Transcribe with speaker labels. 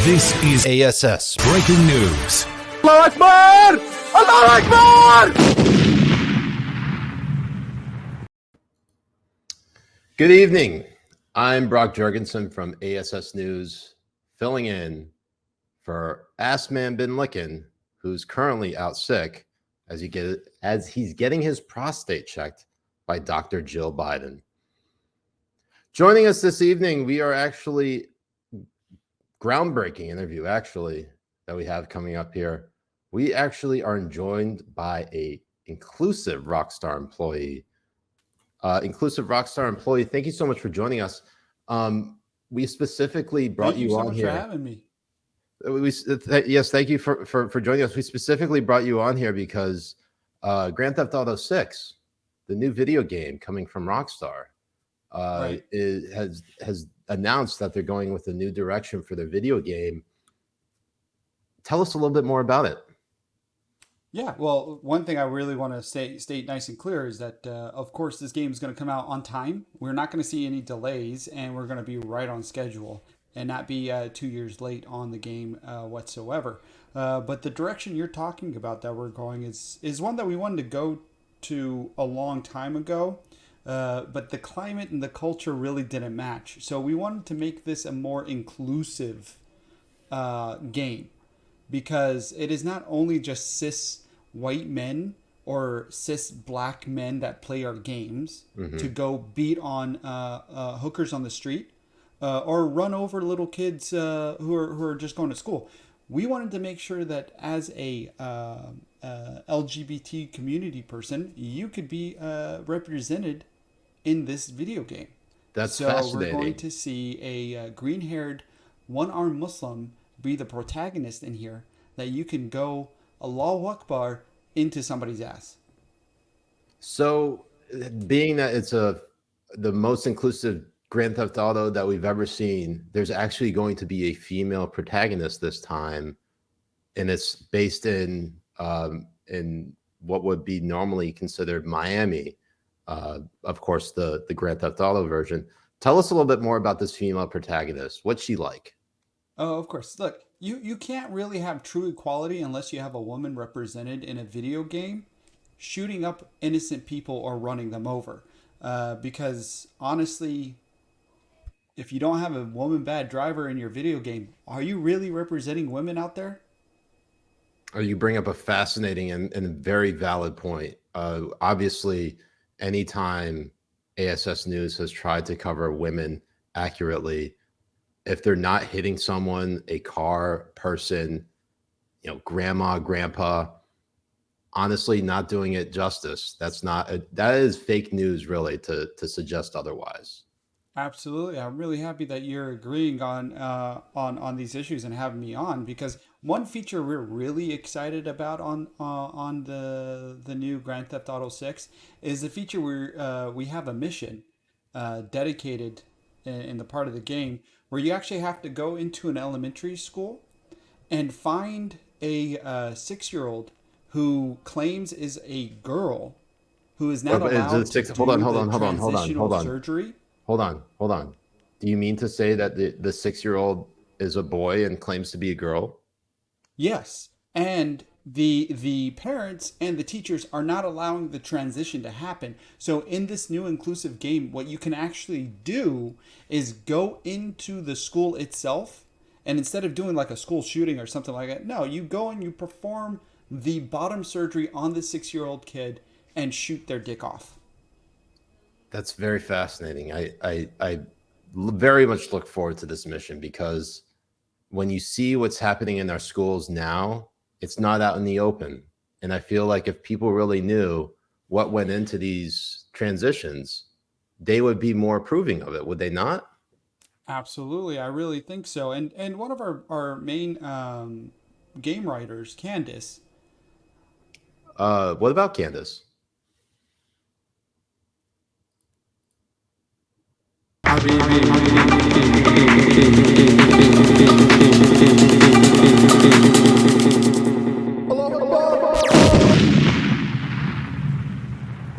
Speaker 1: This is ASS Breaking News.
Speaker 2: Allah Akbar! Allah Akbar!
Speaker 3: Good evening. I'm Brock Jurgensen from ASS News, filling in for Ass Man Bin Lickin', who's currently out sick as he's getting his prostate checked by Dr. Jill Biden. Joining us this evening, we are actually groundbreaking interview that we have coming up here. We actually are joined by a inclusive Rockstar employee. Thank you so much for joining us. We specifically brought you on here.
Speaker 4: Thank you so much for having me.
Speaker 3: Yes, thank you for joining us. We specifically brought you on here because Grand Theft Auto 6, the new video game coming from Rockstar,
Speaker 4: Right.
Speaker 3: has announced that they're going with a new direction for their video game. Tell us a little bit more about it.
Speaker 4: Yeah, well, one thing I really want to state nice and clear is that, of course, this game is going to come out on time. We're not going to see any delays, and we're going to be right on schedule and not be 2 years late on the game whatsoever. But the direction you're talking about that we're going is one that we wanted to go to a long time ago. But the climate and the culture really didn't match. So we wanted to make this a more inclusive game, because it is not only just cis white men or cis black men that play our games to go beat on hookers on the street or run over little kids who are just going to school. We wanted to make sure that as a LGBT community person, you could be represented in this video game.
Speaker 3: That's
Speaker 4: so
Speaker 3: fascinating.
Speaker 4: We're going to see a green-haired, one-armed Muslim be the protagonist in here, that you can go Allahu Akbar into somebody's ass.
Speaker 3: So, being that it's the most inclusive Grand Theft Auto that we've ever seen, there's actually going to be a female protagonist this time, and it's based in what would be normally considered Miami. Of course, the Grand Theft Auto version. Tell us a little bit more about this female protagonist. What's she like?
Speaker 4: Oh, of course. Look, you can't really have true equality unless you have a woman represented in a video game shooting up innocent people or running them over. Because honestly, if you don't have a woman bad driver in your video game, are you really representing women out there?
Speaker 3: You bring up a fascinating and very valid point. Obviously, anytime ASS News has tried to cover women accurately, if they're not hitting someone, a car, person, grandma, grandpa, honestly, not doing it justice. That is fake news, really, to suggest otherwise.
Speaker 4: Absolutely. I'm really happy that you're agreeing on these issues and having me on, because one feature we're really excited about on the new Grand Theft Auto 6 is the feature where we have a mission dedicated in the part of the game where you actually have to go into an elementary school and find a 6-year-old who claims is a girl who is not allowed to do transitional surgery.
Speaker 3: Hold on. Do you mean to say that the 6-year-old is a boy and claims to be a girl?
Speaker 4: Yes. And the parents and the teachers are not allowing the transition to happen. So in this new inclusive game, what you can actually do is go into the school itself, and instead of doing like a school shooting or something like that, no, you go and you perform the bottom surgery on the 6-year-old kid and shoot their dick off.
Speaker 3: That's very fascinating. I very much look forward to this mission, because when you see what's happening in our schools now, it's not out in the open. And I feel like if people really knew what went into these transitions, they would be more approving of it, would they not?
Speaker 4: Absolutely. I really think so. And one of our main game writers, Candace.
Speaker 3: What about Candace?
Speaker 2: Habibi.